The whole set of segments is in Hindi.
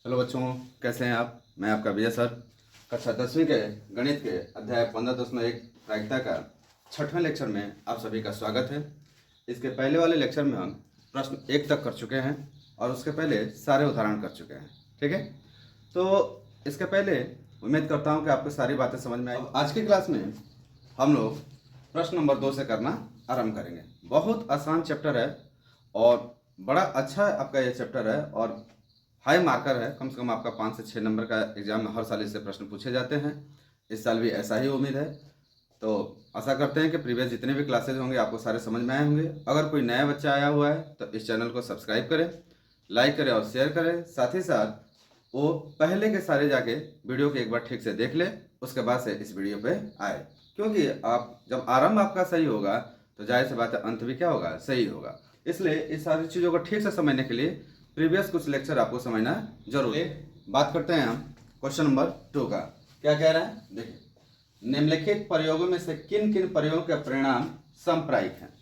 हेलो बच्चों, कैसे हैं आप। मैं आपका विजय सर। कक्षा 10वीं के गणित के अध्याय 15.1 प्रायिकता का 6वें लेक्चर में आप सभी का स्वागत है। इसके पहले वाले लेक्चर में हम प्रश्न 1 तक कर चुके हैं और उसके पहले सारे उदाहरण कर चुके हैं। ठीक है, तो इसके पहले उम्मीद करता हूं कि आपको सारी बातें समझ में आई। आज की क्लास में हम लोग प्रश्न नंबर 2 से करना आरंभ करेंगे। बहुत आसान चैप्टर है और बड़ा अच्छा आपका ये चैप्टर है और हाई मार्कर है। कम से कम आपका 5 से 6 नंबर का एग्जाम में हर साल इससे प्रश्न पूछे जाते हैं। इस साल भी ऐसा ही उम्मीद है। तो आशा करते हैं कि प्रीवियस जितने भी क्लासेज होंगे आपको सारे समझ में आए होंगे। अगर कोई नया बच्चा आया हुआ है तो इस चैनल को सब्सक्राइब करें, लाइक करें और शेयर करें। साथ ही साथ वो पहले के सारे जाके वीडियो को एक बार ठीक से देख ले, उसके बाद से इस वीडियो पे आए। क्योंकि आप जब आरंभ आपका सही होगा तो जाहिर सी बात है अंत भी क्या होगा, सही होगा। इसलिए इस सारी चीज़ों को ठीक से समझने के लिए प्रीवियस कुछ लेक्चर आपको समझना जरूरी है। बात करते हैं हम क्वेश्चन नंबर 2 का। क्या कह रहा है, देखिए, निम्नलिखित प्रयोगों में से किन किन प्रयोगों के परिणाम समप्रायिक हैं।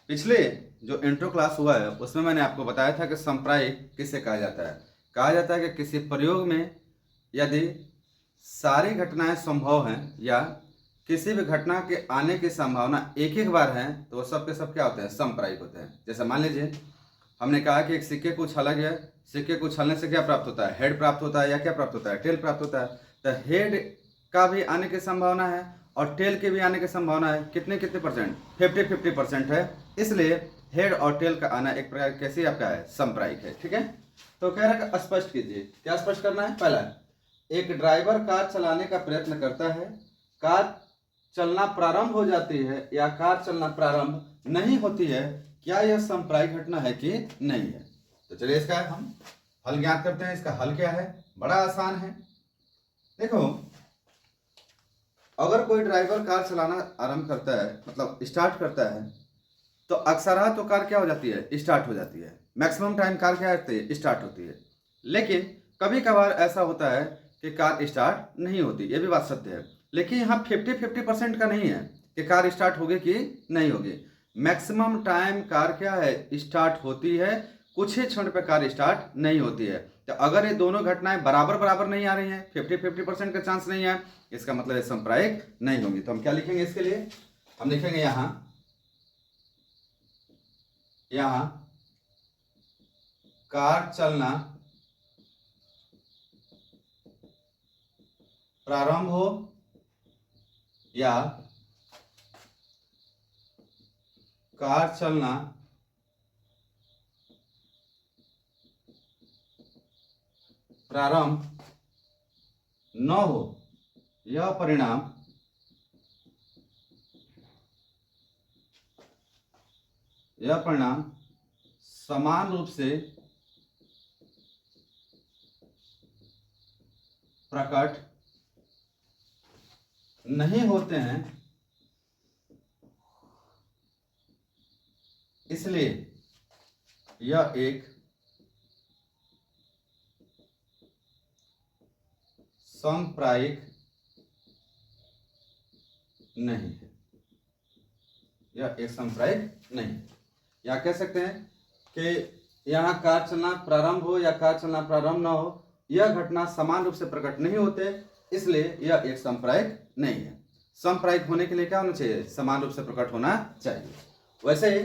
पिछले जो इंट्रो क्लास हुआ है उसमें मैंने आपको बताया था कि समप्रायिक किसे कहा जाता है। कहा जाता है कि किसी प्रयोग में यदि सारी घटनाएं संभव हैं या किसी भी घटना के आने की संभावना एक एक बार है तो वो सब के सब क्या होते हैं, समप्रायिक होते हैं। जैसे मान लीजिए हमने कहा कि एक सिक्के को उछाला गया, सिक्के को उछालने से क्या प्राप्त होता है, हेड प्राप्त होता है या क्या प्राप्त होता है, टेल प्राप्त होता है। तो हेड का भी आने की संभावना है और टेल के भी आने की संभावना है। कितने कितने परसेंट, 50-50% है। इसलिए हेड और टेल का आना एक प्रकार कैसे आपका है, समप्रायिक है। ठीक है, तो कह रहा है स्पष्ट कीजिए। क्या स्पष्ट करना है, पहला एक ड्राइवर कार चलाने का प्रयत्न करता है, कार चलना प्रारंभ हो जाती है या कार चलना प्रारंभ नहीं होती है, क्या यह समप्रायिक घटना है कि नहीं है। तो चलिए इसका हम हल ज्ञात करते हैं। इसका हल क्या है, बड़ा आसान है। देखो, अगर कोई ड्राइवर कार चलाना आरंभ करता है, मतलब स्टार्ट करता है, तो अक्सर तो कार क्या हो जाती है, स्टार्ट हो जाती है। मैक्सिमम टाइम कार क्या होती है, स्टार्ट होती है। लेकिन कभी कभार ऐसा होता है कि कार स्टार्ट नहीं होती, ये भी बात सत्य है। लेकिन यहाँ 50-50% का नहीं है कि कार स्टार्ट होगी कि नहीं होगी। मैक्सिमम टाइम कार क्या है, स्टार्ट होती है। कुछ ही क्षण पे कार स्टार्ट नहीं होती है। तो अगर ये दोनों घटनाएं बराबर बराबर नहीं आ रही हैं, 50-50% का चांस नहीं है, इसका मतलब ये समप्रायिक नहीं होंगी। तो हम क्या लिखेंगे इसके लिए, हम लिखेंगे यहां कार चलना प्रारंभ हो या कार चलना प्रारंभ न हो, यह परिणाम समान रूप से प्रकट नहीं होते हैं, इसलिए यह एक समप्रायिक नहीं है। यह एक समप्रायिक नहीं, या कह सकते हैं कि यहाँ कार चलना प्रारंभ हो या कार चलना प्रारंभ न हो, यह घटना समान रूप से प्रकट नहीं होते, इसलिए यह एक समप्रायिक नहीं है। समप्रायिक होने के लिए क्या होना चाहिए, समान रूप से प्रकट होना चाहिए। वैसे ही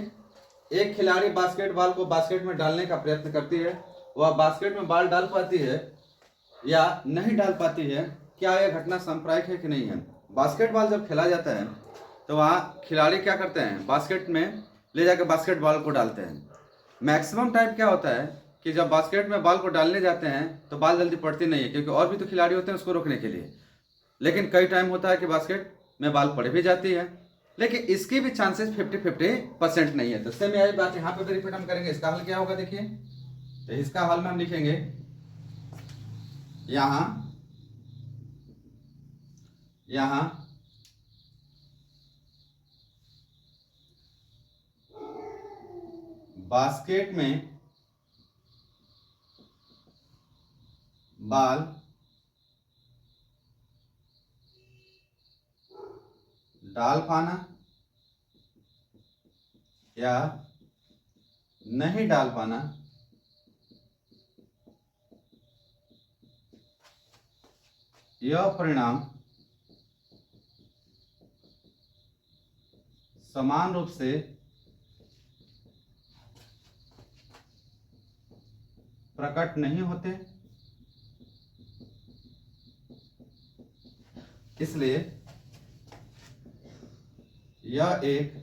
एक खिलाड़ी बास्केटबॉल को बास्केट में डालने का प्रयत्न करती है, वह बास्केट में बॉल डाल पाती है या नहीं डाल पाती है, क्या यह घटना समप्रायिक है कि नहीं है। बास्केटबॉल जब खेला जाता है तो वहाँ खिलाड़ी क्या करते हैं, बास्केट में ले जाकर बास्केटबॉल को डालते हैं। मैक्सिमम टाइम क्या होता है कि जब बास्केट में बॉल को डालने जाते हैं तो बॉल जल्दी पड़ती नहीं है, क्योंकि और भी तो खिलाड़ी होते हैं उसको रोकने के लिए। लेकिन कई टाइम होता है कि बास्केट में बॉल पड़ भी जाती है, लेकिन इसकी भी चांसेस 50-50% नहीं है। तो सेम यही बात यहाँ पे भी रिपीट हम करेंगे। इसका हल क्या होगा, देखिए, तो इसका हल में हम लिखेंगे यहां बास्केट में बॉल डाल पाना या नहीं डाल पाना यह परिणाम समान रूप से प्रकट नहीं होते, इसलिए यह एक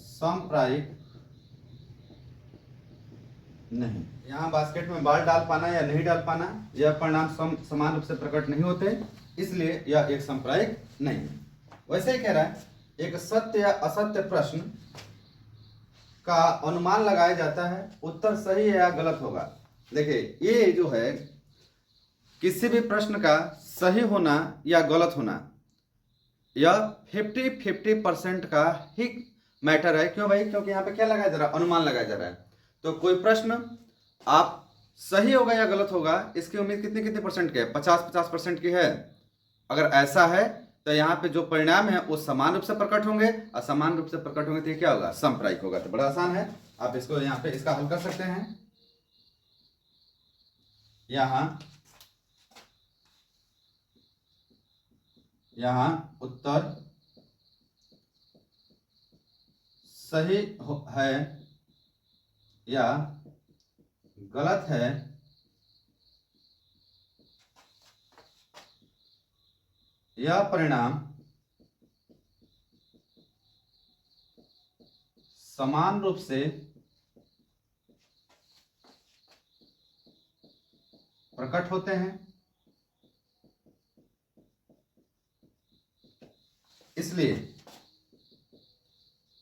सांप्रायिक नहीं। यहाँ बास्केट में बॉल डाल पाना या नहीं डाल पाना, यह परिणाम समान रूप से प्रकट नहीं होते, इसलिए यह एक सांप्रायिक नहीं है। वैसे ही कह रहा है, एक सत्य या असत्य प्रश्न का अनुमान लगाया जाता है, उत्तर सही है या गलत होगा। देखिए, ये जो है किसी भी प्रश्न का सही होना या गलत होना, यह 50-50% का ही मैटर है। क्यों भाई? क्योंकि यहाँ पे क्या लगाया जा रहा है? अनुमान लगाया जा रहा है। तो कोई प्रश्न आप सही होगा या गलत होगा, इसकी उम्मीद कितनी कितनी परसेंट की है? 50-50% की है। अगर ऐसा है तो यहाँ पे जो परिणाम है वो समान रूप से प्रकट होंगे, और समान रूप से प्रकट होंगे तो ये क्या होगा? सांप्रायिक होगा। तो बड़ा आसान है, आप इसको यहाँ पे इसका हल कर सकते हैं। यहाँ उत्तर सही है या गलत है, यह परिणाम समान रूप से प्रकट होते हैं, इसलिए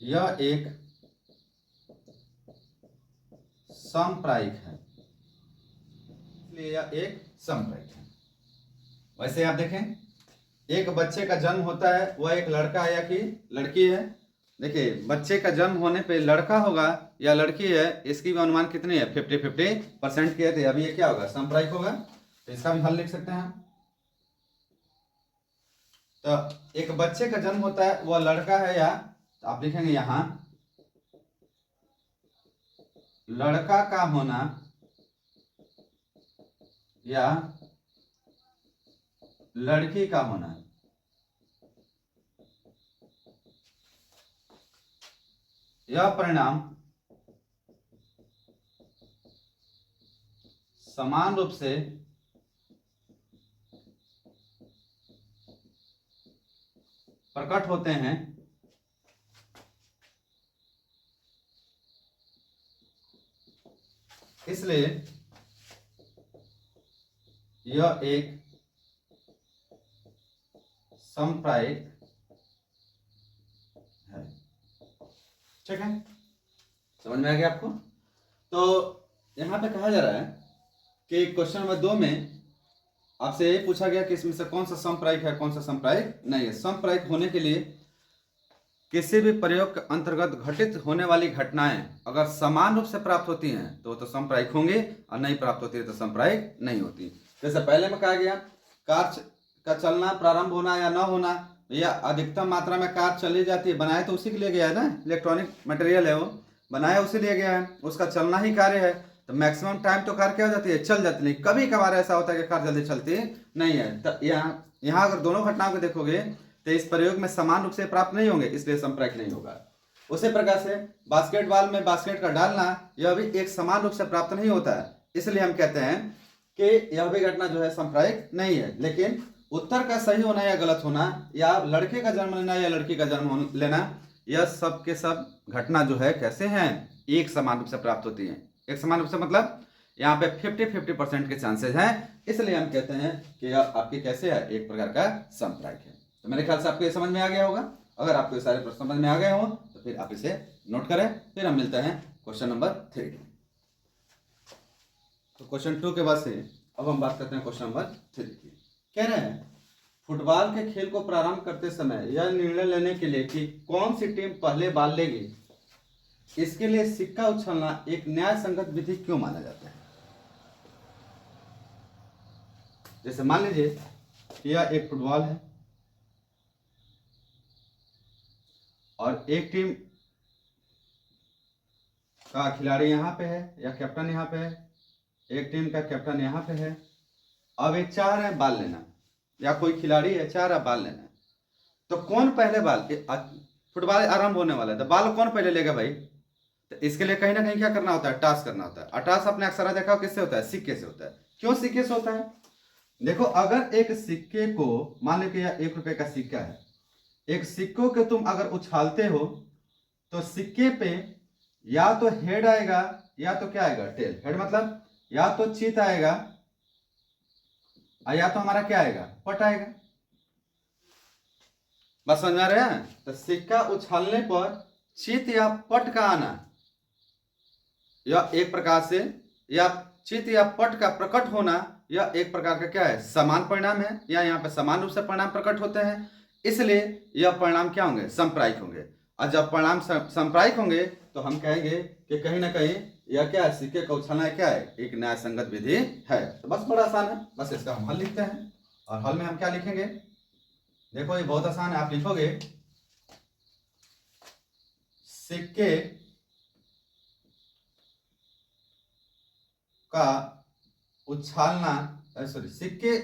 यह एक सांप्रायिक है। इसलिए यह एक सांप्रायिक है। वैसे आप देखें, एक बच्चे का जन्म होता है, वह एक लड़का है या कि लड़की है। देखिए, बच्चे का जन्म होने पे लड़का होगा या लड़की है, इसकी भी अनुमान कितनी है? 50-50% की है। तो अभी ये क्या होगा? सांप्रायिक होगा। तो इसका भी हल लिख सकते हैं हम। तो एक बच्चे का जन्म होता है, वह लड़का है या, तो आप लिखेंगे यहां लड़का का होना या लड़की का होना, यह परिणाम समान रूप से प्रकट होते हैं, इसलिए यह एक सांप्रायिक है। ठीक है, समझ में आ गया आपको? तो यहां पे कहा जा रहा है कि क्वेश्चन नंबर 2 में आपसे ये पूछा गया कि इसमें से कौन सा सांप्रायिक है, कौन सा सांप्रायिक नहीं है। सांप्रायिक होने के लिए किसी भी प्रयोग के अंतर्गत घटित होने वाली घटनाएं अगर समान रूप से प्राप्त होती हैं तो वो तो सांप्रायिक होंगे, और नहीं प्राप्त होती है तो सांप्रायिक नहीं होती। जैसे पहले में कहा गया, कार का चलना प्रारंभ होना या न होना, या अधिकतम मात्रा में कार चली जाती है, बनाया तो उसी के लिए गया है ना, इलेक्ट्रॉनिक मटेरियल है वो, बनाया उसी लिए गया है, उसका चलना ही कार्य है। तो मैक्सिमम टाइम तो कार क्या हो जाती है? चल जाती नहीं। कभी कभार ऐसा होता है कि कार जल्दी चलती नहीं है। तो यहाँ अगर दोनों घटनाओं को देखोगे तो इस प्रयोग में समान रूप से प्राप्त नहीं होंगे, इसलिए सांप्रायिक नहीं होगा। उसी प्रकार से बास्केटबॉल में बास्केट का डालना, यह भी एक समान रूप से प्राप्त नहीं होता है, इसलिए हम कहते हैं कि यह भी घटना जो है सांप्रायिक नहीं है। लेकिन उत्तर का सही होना या गलत होना, या लड़के का जन्म लेना या लड़की का जन्म लेना, यह सब के सब घटना जो है कैसे हैं? एक समान रूप से प्राप्त होती है। एक समान रूप से मतलब यहाँ पे 50-50% के चांसेस हैं, इसलिए हम कहते हैं कि यह आपके कैसे है? एक प्रकार का सांप्रायिक है। तो मेरे ख्याल से आपको ये समझ में आ गया होगा। अगर आपको ये सारे प्रश्न समझ में आ गए हो तो फिर आप इसे नोट करें। फिर हम मिलते हैं क्वेश्चन नंबर 3। तो क्वेश्चन 2 के बाद से अब हम बात करते हैं क्वेश्चन नंबर 3 की। कह रहे हैं, फुटबॉल के खेल को प्रारंभ करते समय यह निर्णय लेने के लिए कि कौन सी टीम पहले बॉल लेगी, इसके लिए सिक्का उछलना एक न्याय संगत विधि क्यों माना जाता है? जैसे मान लीजिए कि यह एक फुटबॉल है और एक टीम का खिलाड़ी यहाँ पे है या कैप्टन यहाँ पे है, एक टीम का कैप्टन यहाँ पे है अब ये चाह रहे हैं बाल लेना, या कोई खिलाड़ी है चाह रहा बाल लेना, तो कौन पहले बाल, फुटबॉल आरंभ होने वाला है तो बाल कौन पहले लेगा भाई? तो इसके लिए कहीं ना कहीं क्या करना होता है, टॉस करना होता है। और टॉस आपने अक्सर देखा हो किससे होता है, सिक्के से होता है। क्यों सिक्के से होता है? देखो, अगर एक सिक्के को मान लो कि यह 1 रुपए का सिक्का है, एक सिक्कों के तुम अगर उछालते हो तो सिक्के पे या तो हेड आएगा या तो क्या आएगा, टेल। हेड मतलब या तो चित आएगा या तो हमारा क्या आएगा, पट आएगा। बस समझ में रहे हैं? तो सिक्का उछालने पर चित या पट का आना, यह एक प्रकार से, या चित या पट का प्रकट होना, यह एक प्रकार का क्या है, समान परिणाम है, या यहाँ पे समान रूप से परिणाम प्रकट होते हैं, इसलिए यह परिणाम क्या होंगे, संप्रायिक होंगे। और जब परिणाम संप्रायिक होंगे तो हम कहेंगे कि कहीं ना कहीं यह क्या है, सिक्के का उछालना क्या है, एक न्याय संगत विधि है। तो बस बड़ा आसान है, बस इसका हम हल लिखते हैं। और हल में हम क्या लिखेंगे, देखो ये बहुत आसान है। आप लिखोगे सिक्के का उछालना, सॉरी, सिक्के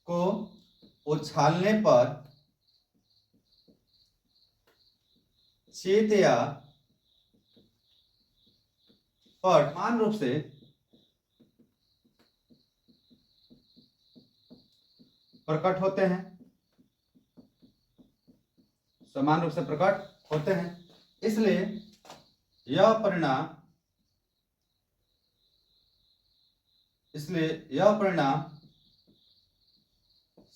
को उछालने पर चित या पट समान रूप से प्रकट होते हैं, समान रूप से प्रकट होते हैं, इसलिए यह परिणाम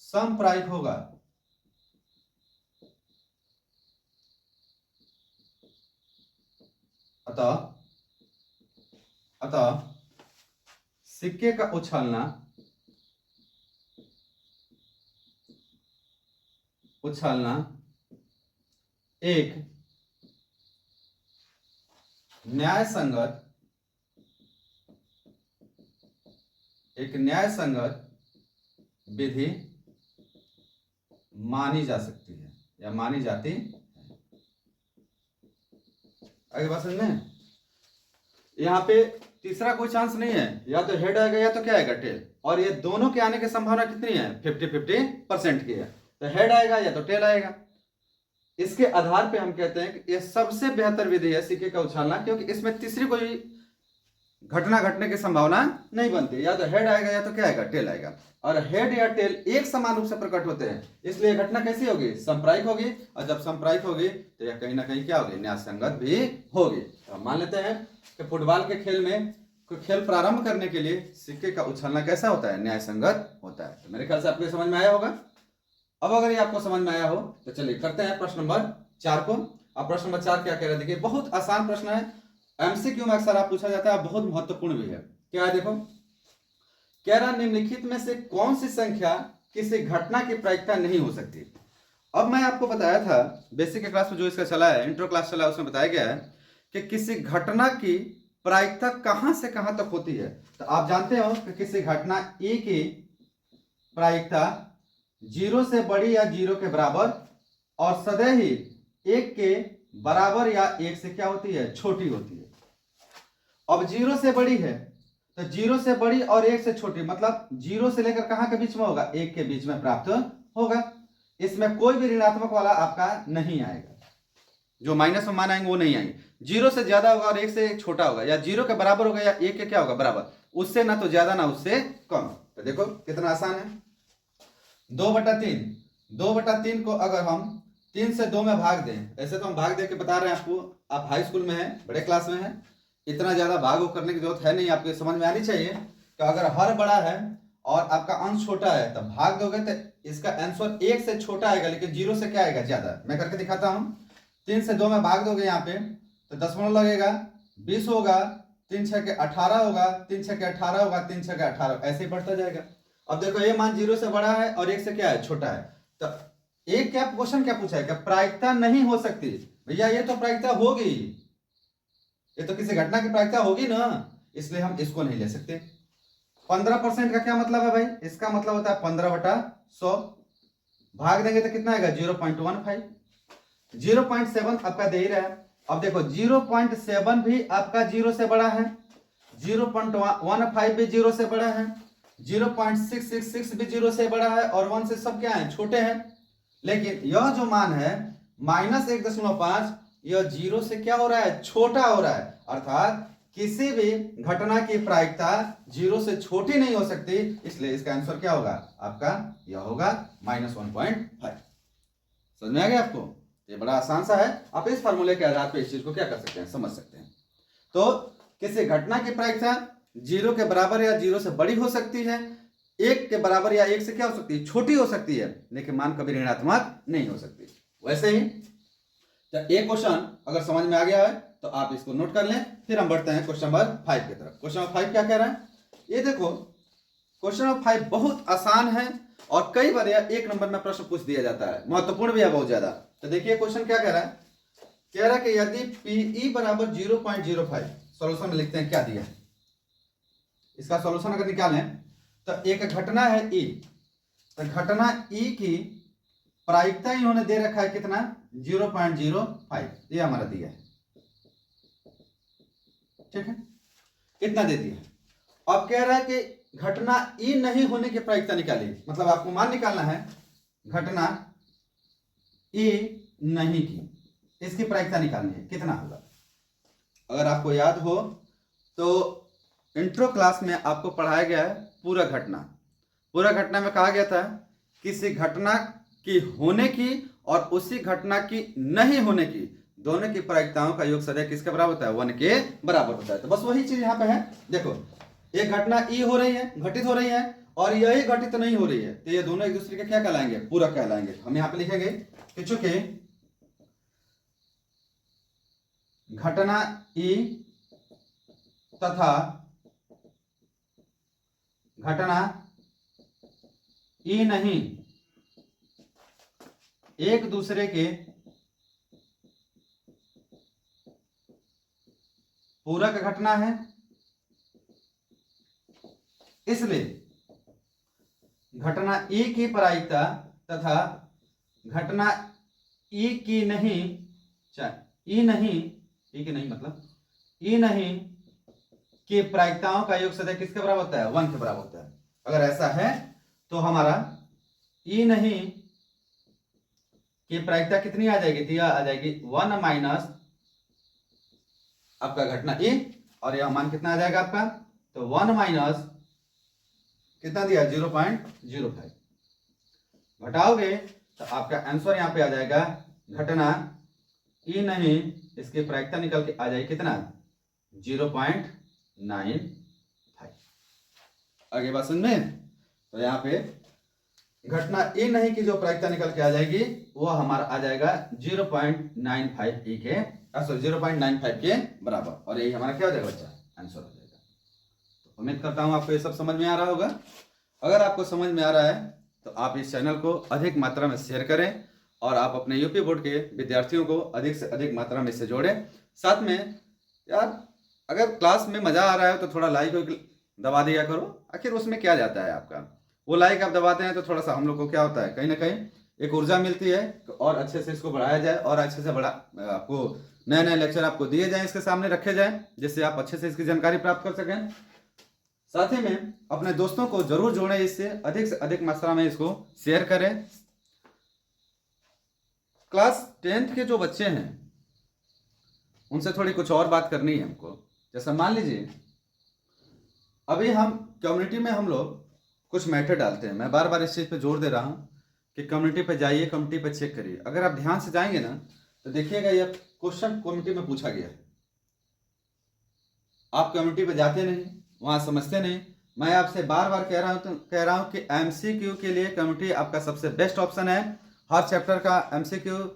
संप्रायिक होगा। अतः सिक्के का उछालना एक न्याय संगत विधि मानी जा सकती है या मानी जाती है। आगे बात समझ में? यहाँ पे तीसरा कोई चांस नहीं है, या तो हेड आएगा या तो क्या आएगा, टेल। और ये दोनों के आने की संभावना कितनी है, 50-50% की है। तो हेड आएगा या तो टेल आएगा। इसके आधार पे हम कहते हैं कि यह सबसे बेहतर विधि है सिक्के का उछालना, क्योंकि इसमें तीसरी कोई घटना घटने की संभावना नहीं बनती। या तो हेड आएगा या तो क्या आएगा, टेल आएगा। और हेड या टेल एक समान रूप से प्रकट होते हैं, इसलिए घटना कैसी होगी, संप्रायिक होगी। और जब संप्रायिक होगी तो यह कहीं ना कहीं क्या होगी, न्याय संगत भी होगी। तो मान लेते हैं कि फुटबॉल के खेल में खेल प्रारंभ करने के लिए सिक्के का उछालना कैसा होता है, न्याय संगत होता है। तो मेरे ख्याल से आपको समझ में आया होगा। अब अगर ये आपको समझ में आया हो तो चलिए करते हैं प्रश्न नंबर 4 को। अब प्रश्न नंबर 4 क्या कह रहा है, देखिए बहुत आसान प्रश्न है, एमसीक्यू में अक्सर आप पूछा जाता है, बहुत महत्वपूर्ण भी है। क्या है देखो, कह रहा निम्नलिखित में से कौन सी संख्या किसी घटना की प्रायिकता नहीं हो सकती। अब मैं आपको बताया था बेसिक के क्लास में जो इसका चला है, इंट्रो क्लास चला है, उसमें बताया गया है कि किसी घटना की प्रायिकता कहां से कहां तक होती है। तो आप जानते हो कि किसी घटना ए की प्रायिकता 0 से बड़ी या 0 के बराबर और सदैव ही 1 के बराबर या 1 से क्या होती है, छोटी होती है। अब 0 से बड़ी है तो 0 से बड़ी और 1 से छोटी, मतलब 0 से लेकर कहां के बीच में होगा, 1 के बीच में प्राप्त होगा। इसमें कोई भी ऋणात्मक वाला आपका नहीं आएगा, जो माइनस में मान आएंगे वो नहीं आएंगे। 0 से ज्यादा होगा और 1 से छोटा होगा, या 0 के बराबर होगा या 1 के क्या होगा, बराबर, उससे ना तो ज्यादा ना उससे कम। तो देखो कितना आसान है, 2/3 को अगर हम 3 से 2 में भाग दें, ऐसे तो हम भाग दे के बता रहे हैं आपको, आप हाई स्कूल में हैं, बड़े क्लास में हैं, इतना ज्यादा भाग करने की जरूरत है नहीं, आपको समझ में आनी चाहिए कि अगर हर बड़ा है और आपका अंश छोटा है तो भाग दोगे तो इसका आंसर 1 से छोटा आएगा, लेकिन 0 से क्या आएगा, ज्यादा। मैं करके दिखाता हूं, 3 से 2 में भाग दोगे यहाँ पे तो दशमलव लगेगा, 20 होगा, 3 6 के 18 होगा, 3 6 के 18 होगा, 3 6 के 18, ऐसे ही बढ़ता जाएगा। अब देखो ये मान 0 से बड़ा है और 1 से क्या है, छोटा है। तो एक क्या क्वेश्चन क्या पूछा है, क्या प्रायिकता नहीं हो सकती। भैया ये तो प्रायिकता होगी, ये तो किसी घटना की प्रायिकता होगी ना, इसलिए हम इसको नहीं ले सकते। 15% का क्या मतलब है भाई, इसका मतलब होता है 15/100, भाग देंगे तो कितना आएगा, 0.15। 0.7 आपका दे ही रहा है। अब देखो 0.7 भी आपका 0 से बड़ा है, 0.15 भी 0 से बड़ा है, 0.666 भी 0 से बड़ा है और 1 से सब क्या है, छोटे हैं। लेकिन यह जो मान है -1.5, यह 0 से क्या हो रहा है, छोटा हो रहा है। अर्थात किसी भी घटना की प्रायिकता 0 से छोटी नहीं हो सकती, इसलिए इसका आंसर क्या होगा आपका, यह होगा -1.5। समझ में आ गया आपको? ये बड़ा आसान सा है, आप इस फार्मूले के आधार पर इस चीज को क्या कर सकते हैं, समझ सकते हैं। तो किसी घटना की प्रायिकता 0 के बराबर या 0 से बड़ी हो सकती है, 1 के बराबर या 1 से क्या हो सकती है, छोटी हो सकती है, लेकिन मान कभी ऋणात्मक नहीं हो सकती। वैसे ही जब एक क्वेश्चन अगर समझ में आ गया है तो आप इसको नोट कर लें। फिर हम बढ़ते हैं क्वेश्चन नंबर 5 की तरफ। क्वेश्चन नंबर 5 क्या कह रहा है, ये देखो क्वेश्चन नंबर 5 बहुत आसान है और कई बार यह 1 नंबर में प्रश्न पूछ दिया जाता है, महत्वपूर्ण भी है बहुत ज्यादा। तो देखिए क्वेश्चन क्या कह रहा है, कह रहा है कि यदि PE बराबर 0.05, सॉल्यूशन में लिखते हैं क्या दिया है, इसका सॉल्यूशन अगर निकालें तो एक घटना है E, तो घटना E की प्रायिकता इन्होंने दे रखा है कितना, 0.05, ये हमारा दिया है, ठीक है, इतना दे दिया। अब कह रहा है कि घटना E नहीं होने की प्रायिकता निकालिए, मतलब आपको मान निकालना है घटना E नहीं की, इसकी प्रायिकता निकालनी है, कितना होगा। अगर आपको याद हो तो इंट्रो क्लास में आपको पढ़ाया गया है पूरा घटना में कहा गया था किसी घटना की होने की और उसी घटना की नहीं होने की दोनों की प्रायिकताओं का योग सदैव किसके बराबर होता है, 1 के बराबर होता है। तो बस वही चीज यहाँ पे है। देखो एक घटना ई हो रही है, घटित हो रही है, और यही घटित नहीं हो रही है, तो ये दोनों एक दूसरे के क्या कहलाएंगे, पूरक कहलाएंगे। हम यहाँ पे लिखेंगे कि चूंकि घटना ई तथा घटना ई नहीं एक दूसरे के पूरक घटना है, इसलिए घटना ई की प्रायिकता तथा घटना ई की नहीं की प्रायिकताओं का योग सदैव किसके बराबर होता है, 1 के बराबर होता है। अगर ऐसा है तो हमारा ई नहीं की प्रायिकता कितनी आ जाएगी, दिया आ जाएगी 1 माइनस आपका घटना ई, और यह मान कितना आ जाएगा आपका, तो 1 माइनस कितना दिया 0.05, घटाओगे तो आपका आंसर यहाँ पे आ जाएगा घटना ई नहीं, इसकी प्रायिकता निकल के आ जाएगी कितना 0.95। आगे बात समझ में, तो यहाँ पे घटना ई नहीं की जो प्रायिकता निकल के आ जाएगी वो हमारा आ जाएगा 0.95 ई के 0.95 के बराबर, और यही हमारा क्या हो जाएगा बच्चा, आंसर हो जाएगा। तो उम्मीद करता हूँ आपको ये सब समझ में आ रहा होगा। अगर आपको समझ में आ रहा है तो आप इस चैनल को अधिक मात्रा में शेयर करें और आप अपने यूपी बोर्ड के विद्यार्थियों को अधिक से अधिक मात्रा में इससे जोड़ें। साथ में यार अगर क्लास में मज़ा आ रहा है तो थोड़ा लाइक दबा दिया करो, आखिर उसमें क्या जाता है आपका, वो लाइक आप दबाते हैं तो थोड़ा सा हम लोग को क्या होता है, कहीं ना कहीं एक ऊर्जा मिलती है और अच्छे से इसको बढ़ाया जाए और अच्छे से बड़ा आपको नए नए लेक्चर आपको दिए जाएं, इसके सामने रखे जाएं, जिससे आप अच्छे से इसकी जानकारी प्राप्त कर सकें। साथ ही में अपने दोस्तों को जरूर जोड़ें, इससे अधिक से अधिक मात्रा में इसको शेयर करें। क्लास 10th के जो बच्चे हैं उनसे थोड़ी कुछ और बात करनी है हमको। जैसा मान लीजिए अभी हम कम्युनिटी में हम लोग कुछ मैटर डालते हैं, मैं बार बार इस चीज़ पे जोर दे रहा हूँ कि कम्युनिटी पे जाइए, कम्युनिटी पे चेक करिए। अगर आप ध्यान से जाएंगे ना तो देखिएगा यह क्वेश्चन कम्युनिटी में पूछा गया है, आप कम्युनिटी पे जाते नहीं, वहाँ समझते नहीं। मैं आपसे बार बार कह रहा हूँ कि MCQ के लिए कम्युनिटी आपका सबसे बेस्ट ऑप्शन है। हर चैप्टर का MCQ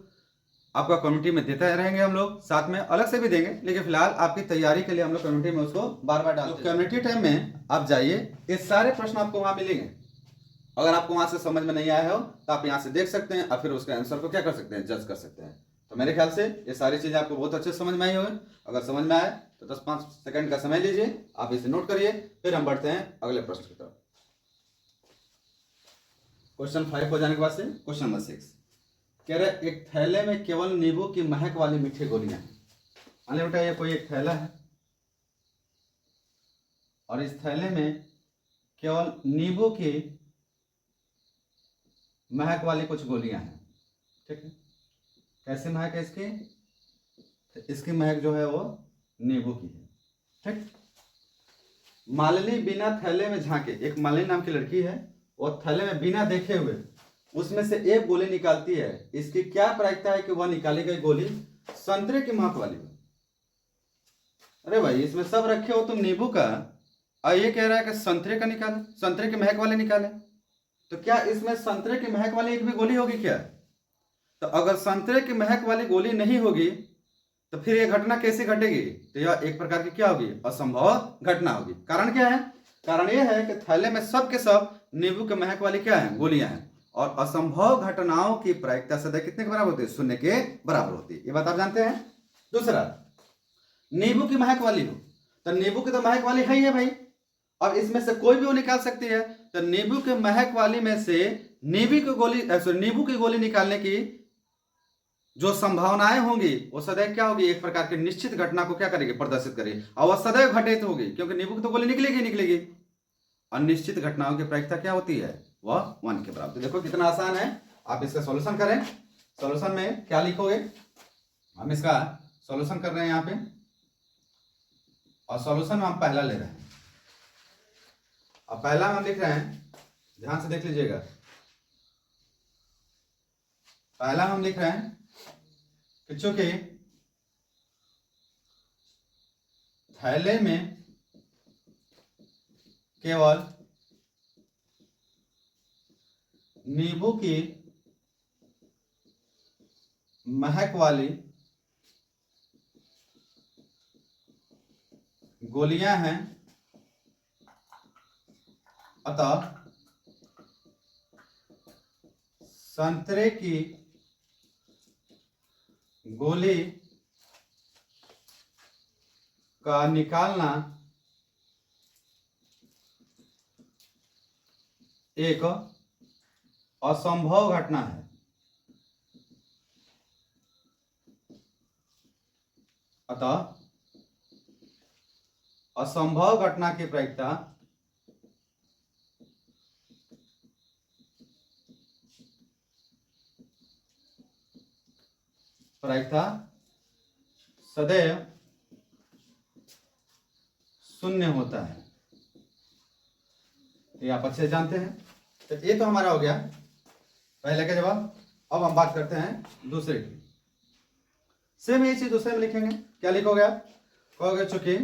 आपका कम्युनिटी में देते रहेंगे हम लोग, साथ में अलग से भी देंगे, लेकिन फिलहाल आपकी तैयारी के लिए हम लोग कम्युनिटी में उसको बार बार डालते हैं। कम्युनिटी टाइम में आप जाइए, ये सारे प्रश्न आपको वहाँ मिलेंगे। अगर आपको वहाँ से समझ में नहीं आया हो तो आप यहाँ से देख सकते हैं और फिर उसके आंसर को क्या कर सकते हैं, जज कर सकते हैं। तो मेरे ख्याल से ये सारी चीज़ें आपको बहुत अच्छे समझ में आई होगी। अगर समझ में आए तो 10-5 सेकंड का समय लीजिए, आप इसे नोट करिए, फिर हम बढ़ते हैं अगले प्रश्न की तरफ। क्वेश्चन 5 हो जाने के बाद से क्वेश्चन नंबर 6 कह रहे एक थैले में केवल नींबू की महक वाली मीठी गोलियां हैं। मान लीजिए बेटा ये कोई एक थैला है और इस थैले में केवल नींबू की महक वाली कुछ गोलियां हैं। ठीक है, कैसी महक है इसकी? इसकी महक जो है वो नींबू की है। ठीक, मालिनी बिना थैले में झांके, एक मालिनी नाम की लड़की है, वो थैले में बिना देखे हुए उसमें से एक गोली निकालती है। इसकी क्या प्रायिकता है कि वह निकाली गई गोली संतरे की महक वाली हो? अरे भाई, इसमें सब रखे हो तुम नींबू का, और ये कह रहा है कि संतरे का निकाले, संतरे की महक वाले निकाले। तो क्या इसमें संतरे की महक वाली एक भी गोली होगी क्या? तो अगर संतरे की महक वाली गोली नहीं होगी तो फिर यह घटना कैसे घटेगी? तो यह एक प्रकार की क्या होगी? असंभव घटना होगी। कारण क्या है? कारण यह है कि थैले में सब के सब नींबू के महक वाली क्या है? गोलियां हैं। और असंभव घटनाओं की प्रायिकता सदैव कितने के बराबर होती है? 0 के बराबर होती है। ये बात आप जानते हैं। दूसरा, नींबू की महक वाली हो, तो नींबू की तो महक वाली है ही है भाई। अब इसमें से कोई भी वो निकाल सकती है। तो नींबू के महक वाली में से नींबू की गोली निकालने की जो संभावनाएं होंगी वो सदैव क्या होगी? एक प्रकार की निश्चित घटना को क्या करेगी? प्रदर्शित करेगी, और वह सदैव घटित होगी, क्योंकि नींबू की तो गोली निकलेगी। अनिश्चित घटनाओं की प्रायिकता क्या होती है? वह 1 के बराबर। देखो कितना आसान है। आप इसका सॉल्यूशन करें। सॉल्यूशन में क्या लिखोगे? हम इसका सॉल्यूशन कर रहे हैं यहाँ पे, और सॉल्यूशन में हम पहला ले रहे हैं। अब पहला हम लिख रहे हैं, ध्यान से देख लीजिएगा। पहला हम लिख रहे हैं कि चूंकि थैले में केवल नींबू की महक वाली गोलियां हैं, अतः संतरे की गोली का निकालना एक असंभव घटना है। अतः असंभव घटना की प्रायिकता सदैव 0 होता है। ये आप अच्छे जानते हैं। तो ये तो हमारा हो गया पहले का जवाब। अब हम बात करते हैं दूसरे की। सेम ये चीज दूसरे में लिखेंगे। क्या लिखोगे आप? कहोगे चूंकि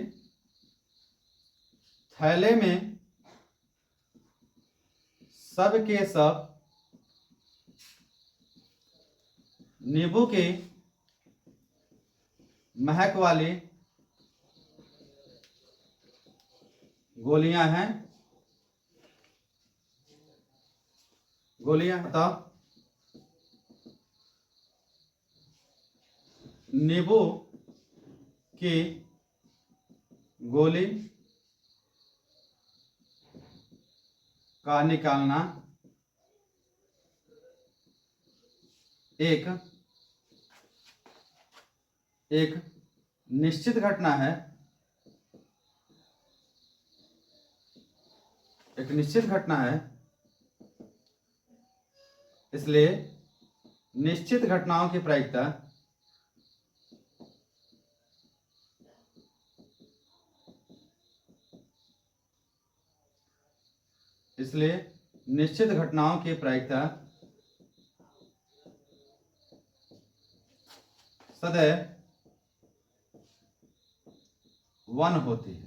थैले में सब के सब नींबू की महक वाली गोलियां हैं, अतः नींबू की गोली का निकालना एक निश्चित घटना है। एक निश्चित घटना है, इसलिए निश्चित घटनाओं की प्रायिकता सदैव 1 होती है।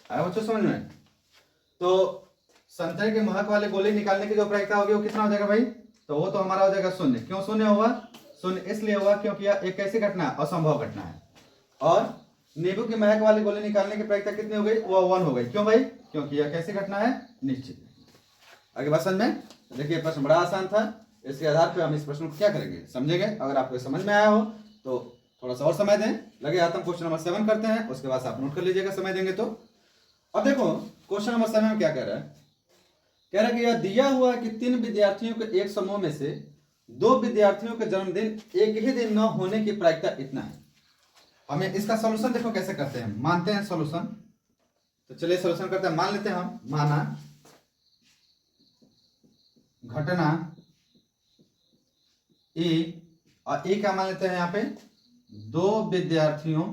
आया बच्चों समझ में? तो संतरे की महक वाली गोली निकालने की जो प्रायिकता होगी वो कितना हो जाएगा भाई? तो वो तो हमारा हो जाएगा 0। क्यों 0 होगा? 0 इसलिए होगा क्योंकि यह एक कैसी घटना है? असंभव घटना है। और नींबू की महक वाली गोली निकालने की प्रायिकता कितनी हो गई? वो 1 हो गई। क्यों भाई? क्योंकि यह कैसी घटना है? निश्चित। आगे बात समझ में? देखिए प्रश्न बड़ा आसान था। इसके आधार पर हम इस प्रश्न को क्या करेंगे, समझेंगे। अगर आपको समझ में आया हो तो थोड़ा सा और समय दें। लगे हाथ हम क्वेश्चन नंबर 7 करते हैं, उसके बाद आप नोट कर लीजिएगा समय देंगे तो। अब देखो क्वेश्चन नंबर 7 में क्या कह रहा है? कह रहा है कि यह दिया हुआ है कि 3 विद्यार्थियों के एक समूह में से 2 विद्यार्थियों के जन्मदिन एक ही दिन न होने की प्रायिकता इतना है। हमें इसका सॉल्यूशन देखो कैसे करते हैं। मानते हैं सॉल्यूशन, तो चलिए सॉल्यूशन करते हैं। मान लेते हैं हम, माना घटना ए, और ए क्या मान लेते हैं यहाँ पे, दो विद्यार्थियों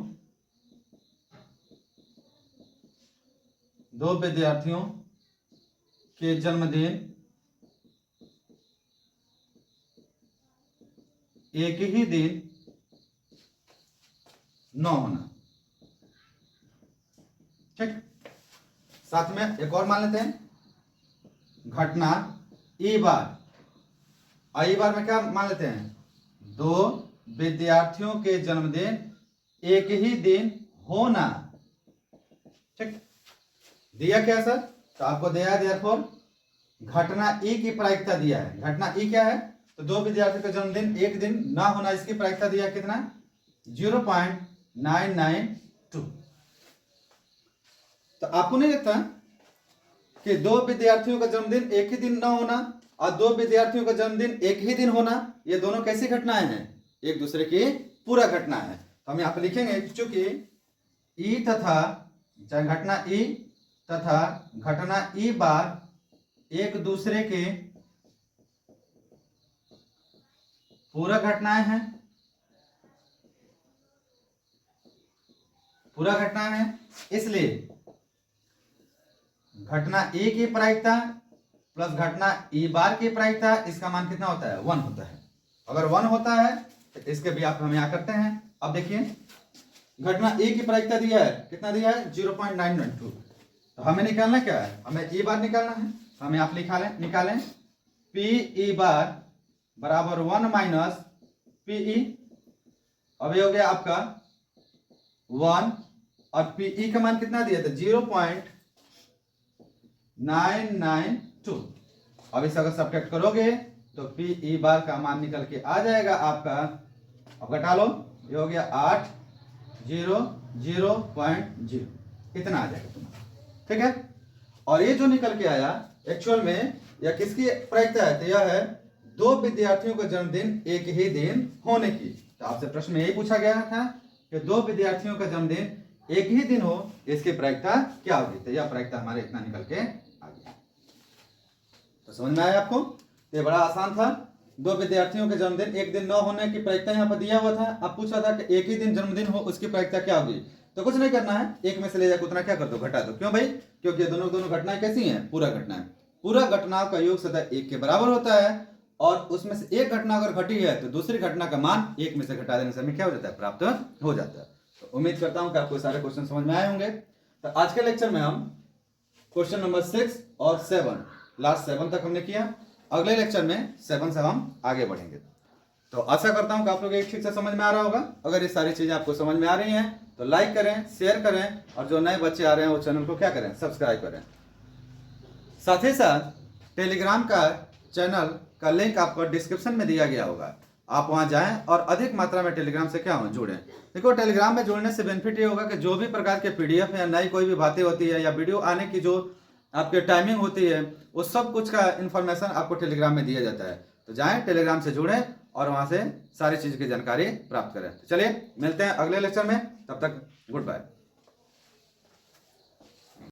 के जन्मदिन एक ही दिन न होना। ठीक, साथ में एक और मान लेते हैं, घटना ई बार, और ई बार में क्या मान लेते हैं, दो विद्यार्थियों के जन्मदिन एक ही दिन होना। ठीक, दिया क्या सर, तो आपको दिया है देयरफॉर घटना ई की प्रायिकता दिया है। घटना ई क्या है, तो दो विद्यार्थियों का जन्मदिन एक दिन ना होना, इसकी प्रायिकता दिया कितना, 0.992। तो आपको नहीं लगता कि दो विद्यार्थियों का जन्मदिन एक ही दिन ना होना और दो विद्यार्थियों का जन्मदिन एक ही दिन होना, ये दोनों कैसी घटनाएं हैं, एक दूसरे की पूरा घटना है। तो हम यहाँ पे लिखेंगे चूंकि ई तथा, चाहे घटना ई तथा घटना ई बार एक दूसरे के पूरा घटनाएं हैं, पूरा घटनाएं हैं, इसलिए घटना ए की प्रायिकता प्लस घटना ई बार की प्रायिकता, इसका मान कितना होता है, 1 होता है। अगर 1 होता है तो इसके भी आप हम यहाँ करते हैं। अब देखिए घटना ए की प्रायिकता दिया है, कितना दिया है, 0.992। तो हमें निकालना क्या है, हमें ई बार निकालना है। हमें आप निकालें पी ई बार बराबर 1 माइनस पीई। अब ये हो गया आपका 1 और पीई का मान कितना दिया था, 0.992। अब इसे अगर सब्ट्रैक्ट करोगे तो पीई बार का मान निकल के आ जाएगा आपका, अब घटा लो, ये हो गया 800.0 इतना आ जाएगा तुम्हारा। ठीक है, और ये जो निकल के आया एक्चुअल में यह किसकी प्रायिकता है, तो यह है दो विद्यार्थियों का जन्मदिन एक ही दिन होने की। तो आपसे प्रश्न में यही पूछा गया था कि दो विद्यार्थियों का जन्मदिन एक ही दिन हो, इसकी प्रायिकता क्या होगी, तो यह प्रायिकता हमारे इतना निकल के आ गया। तो समझ में आया आपको, ये बड़ा आसान था। दो विद्यार्थियों के जन्मदिन एक दिन न होने की प्रायिकता यहाँ पर दिया हुआ था। अब पूछा था कि एक ही दिन जन्मदिन हो, उसकी प्रायिकता क्या होगी। तो कुछ नहीं करना है, एक में से ले जाकर उतना क्या कर दो, घटा दो। क्यों भाई, क्योंकि दोनों घटनाएं कैसी हैं, पूरा घटनाएं। पूरा घटनाओं का योग सदा एक के बराबर होता है, और उसमें से एक घटना अगर घटी है तो दूसरी घटना का मान एक में से घटा देने से हमें क्या हो जाता है, प्राप्त हो जाता है। तो उम्मीद करता हूं कि आपको सारे क्वेश्चन समझ में आए होंगे। तो आज के लेक्चर में हम क्वेश्चन नंबर 6 और 7, लास्ट 7 तक हमने किया। अगले लेक्चर में 7 से हम आगे बढ़ेंगे। तो आशा करता हूं कि आप लोग एक ठीक से समझ में आ रहा होगा। अगर ये सारी चीजें आपको समझ में आ रही हैं तो लाइक करें, शेयर करें, और जो नए बच्चे आ रहे हैं वो चैनल को क्या करें, सब्सक्राइब करें। साथ ही साथ टेलीग्राम का चैनल का लिंक आपको डिस्क्रिप्शन में दिया गया होगा, आप वहां जाएं और अधिक मात्रा में टेलीग्राम से क्या हो, जुड़ें। देखो टेलीग्राम में जुड़ने से बेनिफिट ये होगा कि जो भी प्रकार के पीडीएफ या नई कोई भी बातें होती है या वीडियो आने की जो आपके टाइमिंग होती है, वो सब कुछ का इन्फॉर्मेशन आपको टेलीग्राम में दिया जाता है। तो जाएं टेलीग्राम से जुड़ें और वहां से सारी चीज की जानकारी प्राप्त करें। चलिए मिलते हैं अगले लेक्चर में, तब तक गुड बाय।